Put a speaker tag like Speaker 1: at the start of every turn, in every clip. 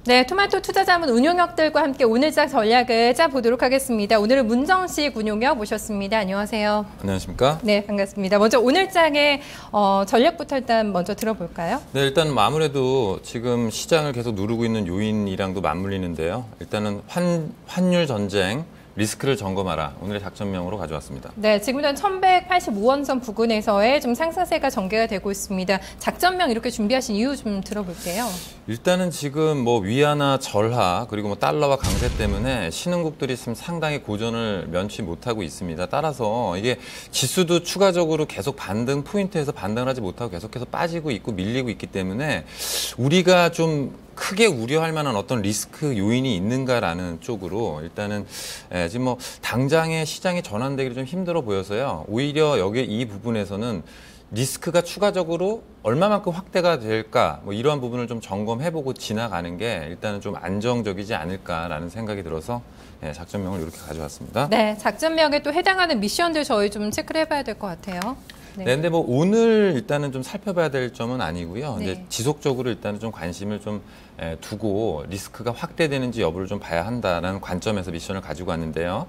Speaker 1: 네, 토마토 투자자문 운용역들과 함께 오늘자 전략을 짜보도록 하겠습니다. 오늘은 문정식 운용역 모셨습니다. 안녕하세요.
Speaker 2: 안녕하십니까?
Speaker 1: 네, 반갑습니다. 먼저 오늘장의 전략부터 일단 먼저 들어볼까요?
Speaker 2: 네, 일단 아무래도 지금 시장을 계속 누르고 있는 요인이랑도 맞물리는데요. 일단은 환율 전쟁, 리스크를 점검하라. 오늘의 작전명으로 가져왔습니다.
Speaker 1: 네, 지금은 1185원선 부근에서의 좀 상승세가 전개가 되고 있습니다. 작전명 이렇게 준비하신 이유 좀 들어볼게요.
Speaker 2: 일단은 지금 뭐 위안화 절하 그리고 뭐 달러와 강세 때문에 신흥국들이 지금 상당히 고전을 면치 못하고 있습니다. 따라서 이게 지수도 추가적으로 계속 반등 포인트에서 반등을 하지 못하고 계속해서 빠지고 있고 밀리고 있기 때문에 우리가 좀 크게 우려할 만한 어떤 리스크 요인이 있는가라는 쪽으로 일단은 지금 뭐 당장의 시장이 전환되기를 좀 힘들어 보여서요. 오히려 여기 이 부분에서는 리스크가 추가적으로 얼마만큼 확대가 될까 뭐 이러한 부분을 좀 점검해보고 지나가는 게 일단은 좀 안정적이지 않을까라는 생각이 들어서 작전명을 이렇게 가져왔습니다.
Speaker 1: 네, 작전명에 또 해당하는 미션들 저희 좀 체크를 해봐야 될 것 같아요.
Speaker 2: 네, 근데 뭐 오늘 일단은 좀 살펴봐야 될 점은 아니고요.
Speaker 1: 네.
Speaker 2: 이제 지속적으로 일단은 좀 관심을 좀 두고 리스크가 확대되는지 여부를 좀 봐야 한다는 관점에서 미션을 가지고 왔는데요.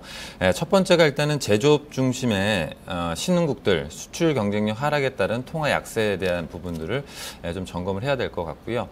Speaker 2: 첫 번째가 일단은 제조업 중심의 신흥국들 수출 경쟁력 하락에 따른 통화 약세에 대한 부분들을 좀 점검을 해야 될 것 같고요.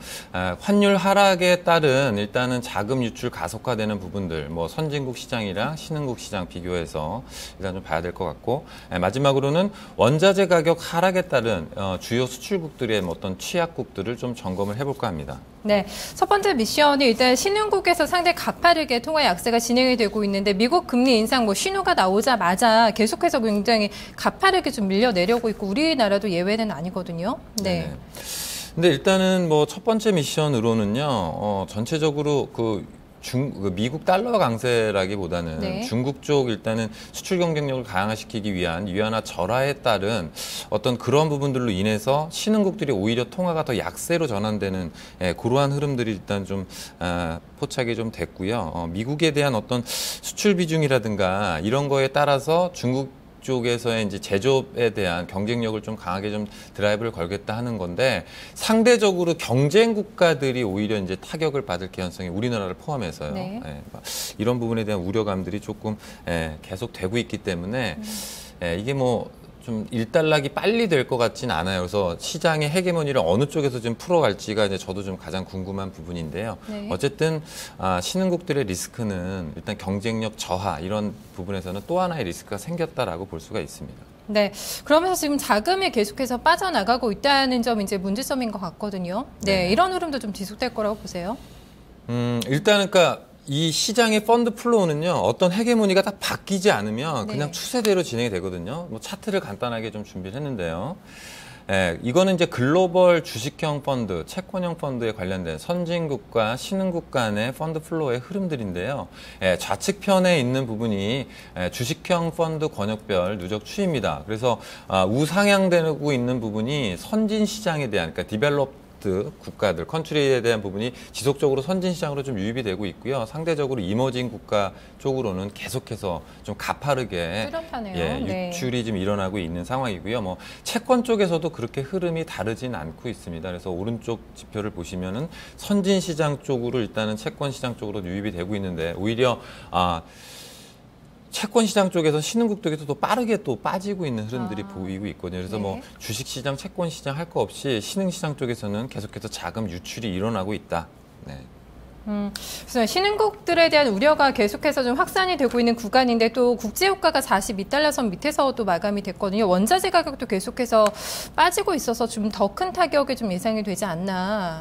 Speaker 2: 환율 하락에 따른 일단은 자금 유출 가속화되는 부분들, 뭐 선진국 시장이랑 신흥국 시장 비교해서 일단 좀 봐야 될 것 같고, 마지막으로는 원자재 가격 하락에 따른 주요 수출국들의 어떤 취약국들을 좀 점검을 해볼까 합니다.
Speaker 1: 네, 첫 번째 미션이 일단 신흥국에서 상당히 가파르게 통화 약세가 진행이 되고 있는데 미국 금리 인상 뭐 신호가 나오자마자 계속해서 굉장히 가파르게 좀 밀려내려고 있고 우리나라도 예외는 아니거든요. 네.
Speaker 2: 네네. 근데 일단은 뭐 첫 번째 미션으로는요, 전체적으로 미국 달러 강세라기보다는
Speaker 1: 네.
Speaker 2: 중국 쪽 일단은 수출 경쟁력을 강화시키기 위한 위안화 절하에 따른 어떤 그런 부분들로 인해서 신흥국들이 오히려 통화가 더 약세로 전환되는 그러한 흐름들이 일단 좀 포착이 좀 됐고요. 미국에 대한 어떤 수출 비중이라든가 이런 거에 따라서 중국 쪽에서의 이제 제조업에 대한 경쟁력을 좀 강하게 좀 드라이브를 걸겠다 하는 건데 상대적으로 경쟁 국가들이 오히려 이제 타격을 받을 개연성이 우리나라를 포함해서요.
Speaker 1: 네.
Speaker 2: 이런 부분에 대한 우려감들이 조금 계속 되고 있기 때문에 이게 뭐 좀 일단락이 빨리 될 것 같진 않아요. 그래서 시장의 헤게모니를 어느 쪽에서 좀 풀어갈지가 이제 저도 좀 가장 궁금한 부분인데요.
Speaker 1: 네.
Speaker 2: 어쨌든 신흥국들의 리스크는 일단 경쟁력 저하 이런 부분에서는 또 하나의 리스크가 생겼다라고 볼 수가 있습니다.
Speaker 1: 네, 그러면서 지금 자금이 계속해서 빠져나가고 있다는 점이 이제 문제점인 것 같거든요. 네,
Speaker 2: 네.
Speaker 1: 이런 흐름도 좀 지속될 거라고 보세요.
Speaker 2: 일단은 그러니까 이 시장의 펀드 플로우는요, 어떤 헤게모니가 딱 바뀌지 않으면
Speaker 1: 네.
Speaker 2: 그냥 추세대로 진행이 되거든요. 뭐 차트를 간단하게 좀 준비를 했는데요. 이거는 이제 글로벌 주식형 펀드, 채권형 펀드에 관련된 선진국과 신흥국 간의 펀드 플로우의 흐름들인데요. 좌측편에 있는 부분이 주식형 펀드 권역별 누적 추이입니다. 그래서 우상향되고 있는 부분이 선진 시장에 대한, 그러니까 디벨롭 국가들, 컨트리에 대한 부분이 지속적으로 선진 시장으로 좀 유입이 되고 있고요. 상대적으로 이머징 국가 쪽으로는 계속해서 좀 가파르게
Speaker 1: 뚜렷하네요. 네.
Speaker 2: 유출이 좀 일어나고 있는 상황이고요. 뭐 채권 쪽에서도 그렇게 흐름이 다르진 않고 있습니다. 그래서 오른쪽 지표를 보시면은 선진 시장 쪽으로 일단은 채권 시장 쪽으로 유입이 되고 있는데 오히려 채권 시장 쪽에서 신흥국 쪽에서 또 빠르게 또 빠지고 있는 흐름들이 보이고 있거든요. 그래서
Speaker 1: 네.
Speaker 2: 뭐 주식 시장, 채권 시장 할 거 없이 신흥 시장 쪽에서는 계속해서 자금 유출이 일어나고 있다. 네.
Speaker 1: 그래서 신흥국들에 대한 우려가 계속해서 좀 확산이 되고 있는 구간인데 또 국제유가가 42달러선 밑에서도 마감이 됐거든요. 원자재 가격도 계속해서 빠지고 있어서 좀 더 큰 타격이 좀 예상이 되지 않나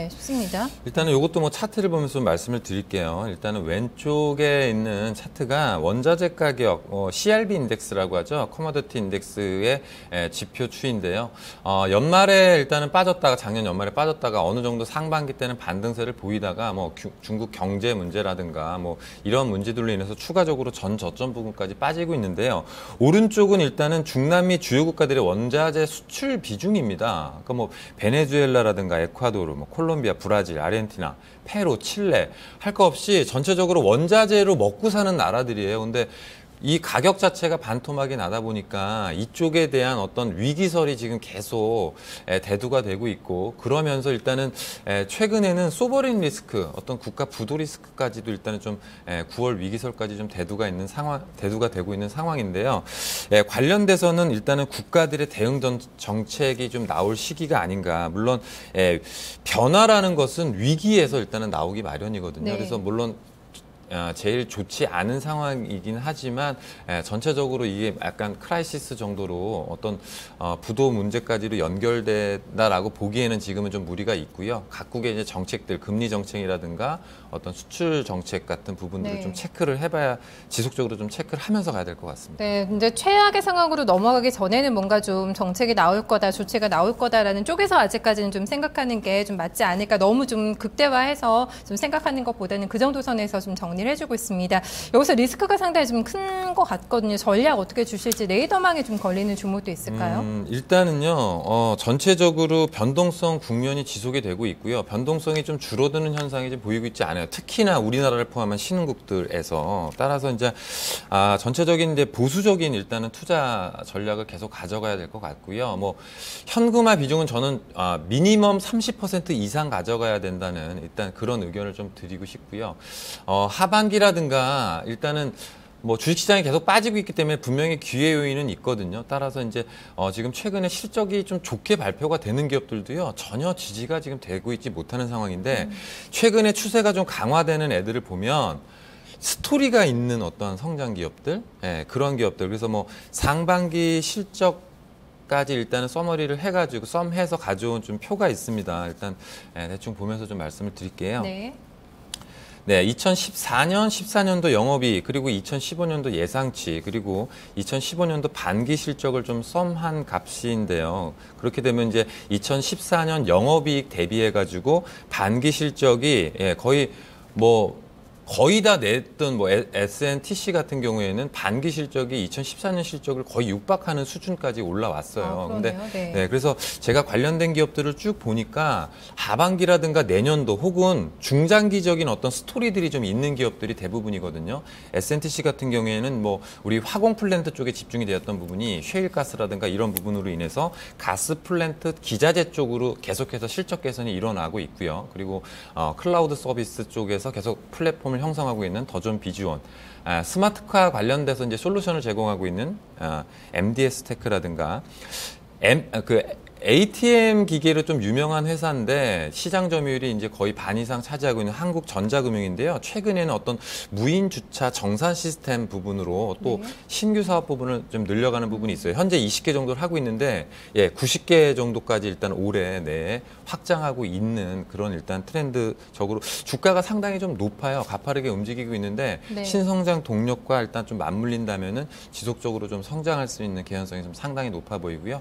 Speaker 1: 싶습니다.
Speaker 2: 일단은 이것도 뭐 차트를 보면서 좀 말씀을 드릴게요. 일단은 왼쪽에 있는 차트가 원자재 가격, CRB 인덱스라고 하죠. 커머더티 인덱스의 지표 추인데요. 연말에 일단은 빠졌다가 작년 연말에 빠졌다가 어느 정도 상반기 때는 반등세를 보이다가 뭐 중국 경제 문제라든가 뭐 이런 문제들로 인해서 추가적으로 전 저점 부분까지 빠지고 있는데요. 오른쪽은 일단은 중남미 주요 국가들의 원자재 수출 비중입니다. 그러니까 뭐 베네수엘라라든가 에콰도르, 뭐 콜롬비아, 브라질, 아르헨티나, 페루, 칠레 할 거 없이 전체적으로 원자재로 먹고 사는 나라들이에요. 근데 이 가격 자체가 반토막이 나다 보니까 이쪽에 대한 어떤 위기설이 지금 계속 대두가 되고 있고, 그러면서 일단은 최근에는 소버린 리스크, 어떤 국가 부도 리스크까지도 일단은 좀 9월 위기설까지 좀 대두가 되고 있는 상황인데요. 관련돼서는 일단은 국가들의 대응 정책이 좀 나올 시기가 아닌가. 물론 변화라는 것은 위기에서 일단은 나오기 마련이거든요.
Speaker 1: 네.
Speaker 2: 그래서 물론 제일 좋지 않은 상황이긴 하지만 전체적으로 이게 약간 크라이시스 정도로 어떤 부도 문제까지로 연결된다라고 보기에는 지금은 좀 무리가 있고요. 각국의 이제 정책들, 금리 정책이라든가 어떤 수출 정책 같은 부분들을
Speaker 1: 네.
Speaker 2: 좀 체크를 해봐야, 지속적으로 좀 체크를 하면서 가야 될 것 같습니다.
Speaker 1: 네, 근데 최악의 상황으로 넘어가기 전에는 뭔가 좀 정책이 나올 거다, 조치가 나올 거다라는 쪽에서 아직까지는 좀 생각하는 게 좀 맞지 않을까. 너무 좀 극대화해서 좀 생각하는 것보다는 그 정도 선에서 좀 정리를 해주고 있습니다. 여기서 리스크가 상당히 좀 큰 것 같거든요. 전략 어떻게 주실지, 레이더망에 좀 걸리는 종목도 있을까요?
Speaker 2: 일단은요, 전체적으로 변동성 국면이 지속이 되고 있고요. 변동성이 좀 줄어드는 현상이 좀 보이고 있지 않아요. 특히나 우리나라를 포함한 신흥국들에서. 따라서 이제 전체적인 이제 보수적인 일단은 투자 전략을 계속 가져가야 될 것 같고요. 뭐 현금화 비중은 저는 미니멈 30% 이상 가져가야 된다는 일단 그런 의견을 좀 드리고 싶고요. 하반기라든가 일단은 뭐 주식시장이 계속 빠지고 있기 때문에 분명히 기회 요인은 있거든요. 따라서 이제 지금 최근에 실적이 좀 좋게 발표가 되는 기업들도요, 전혀 지지가 지금 되고 있지 못하는 상황인데, 최근에 추세가 좀 강화되는 애들을 보면 스토리가 있는 어떤 성장 기업들, 그런 기업들. 그래서 뭐 상반기 실적까지 일단은 서머리를 해가지고 썸해서 가져온 좀 표가 있습니다. 일단 대충 보면서 좀 말씀을 드릴게요.
Speaker 1: 네.
Speaker 2: 2014년, 14년도 영업이익, 그리고 2015년도 예상치, 그리고 2015년도 반기 실적을 좀 썸한 값인데요. 그렇게 되면 이제 2014년 영업이익 대비해가지고 반기 실적이 거의 다 냈던 뭐 SNTC 같은 경우에는 반기 실적이 2014년 실적을 거의 육박하는 수준까지 올라왔어요.
Speaker 1: 그런데요? 네.
Speaker 2: 그래서 제가 관련된 기업들을 쭉 보니까 하반기라든가 내년도 혹은 중장기적인 어떤 스토리들이 좀 있는 기업들이 대부분이거든요. SNTC 같은 경우에는 뭐 우리 화공 플랜트 쪽에 집중이 되었던 부분이 셰일가스라든가 이런 부분으로 인해서 가스 플랜트 기자재 쪽으로 계속해서 실적 개선이 일어나고 있고요. 그리고 클라우드 서비스 쪽에서 계속 플랫폼 형성하고 있는 더존 비주원, 스마트카 관련돼서 이제 솔루션을 제공하고 있는 MDS 테크라든가 ATM 기계로 좀 유명한 회사인데 시장 점유율이 이제 거의 반 이상 차지하고 있는 한국전자금융인데요. 최근에는 어떤 무인 주차 정산 시스템 부분으로 또 신규 사업 부분을 좀 늘려가는 부분이 있어요. 현재 20개 정도를 하고 있는데 90개 정도까지 일단 올해 내에 확장하고 있는 그런 일단 트렌드적으로 주가가 상당히 좀 높아요. 가파르게 움직이고 있는데 신성장 동력과 일단 좀 맞물린다면은 지속적으로 좀 성장할 수 있는 개연성이 좀 상당히 높아 보이고요.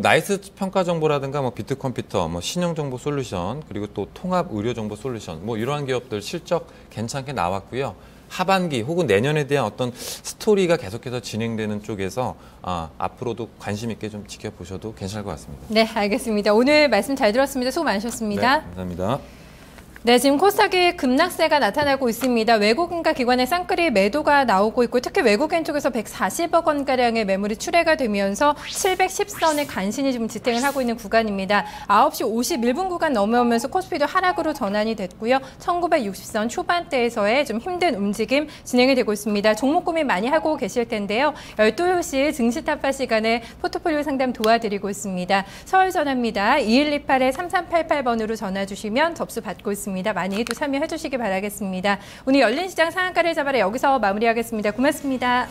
Speaker 2: 나이스 평가 정보라든가 뭐 비트컴퓨터, 뭐 신용정보 솔루션, 그리고 또 통합 의료정보 솔루션, 뭐 이러한 기업들 실적 괜찮게 나왔고요. 하반기 혹은 내년에 대한 어떤 스토리가 계속해서 진행되는 쪽에서 앞으로도 관심 있게 좀 지켜보셔도 괜찮을 것 같습니다.
Speaker 1: 네, 알겠습니다. 오늘 말씀 잘 들었습니다. 수고 많으셨습니다.
Speaker 2: 네, 감사합니다.
Speaker 1: 네, 지금 코스닥에 급락세가 나타나고 있습니다. 외국인과 기관의 쌍끌이 매도가 나오고 있고, 특히 외국인 쪽에서 140억 원가량의 매물이 출회가 되면서 710선에 간신히 좀 지탱을 하고 있는 구간입니다. 9시 51분 구간 넘어오면서 코스피도 하락으로 전환이 됐고요. 1960선 초반대에서의 좀 힘든 움직임 진행이 되고 있습니다. 종목 고민 많이 하고 계실 텐데요. 12시 증시 타파 시간에 포트폴리오 상담 도와드리고 있습니다. 서울 전화입니다. 2128-3388번으로 전화 주시면 접수 받고 있습니다. 많이 또 참여해 주시기 바라겠습니다. 오늘 열린 시장 상한가를 잡아라 여기서 마무리하겠습니다. 고맙습니다.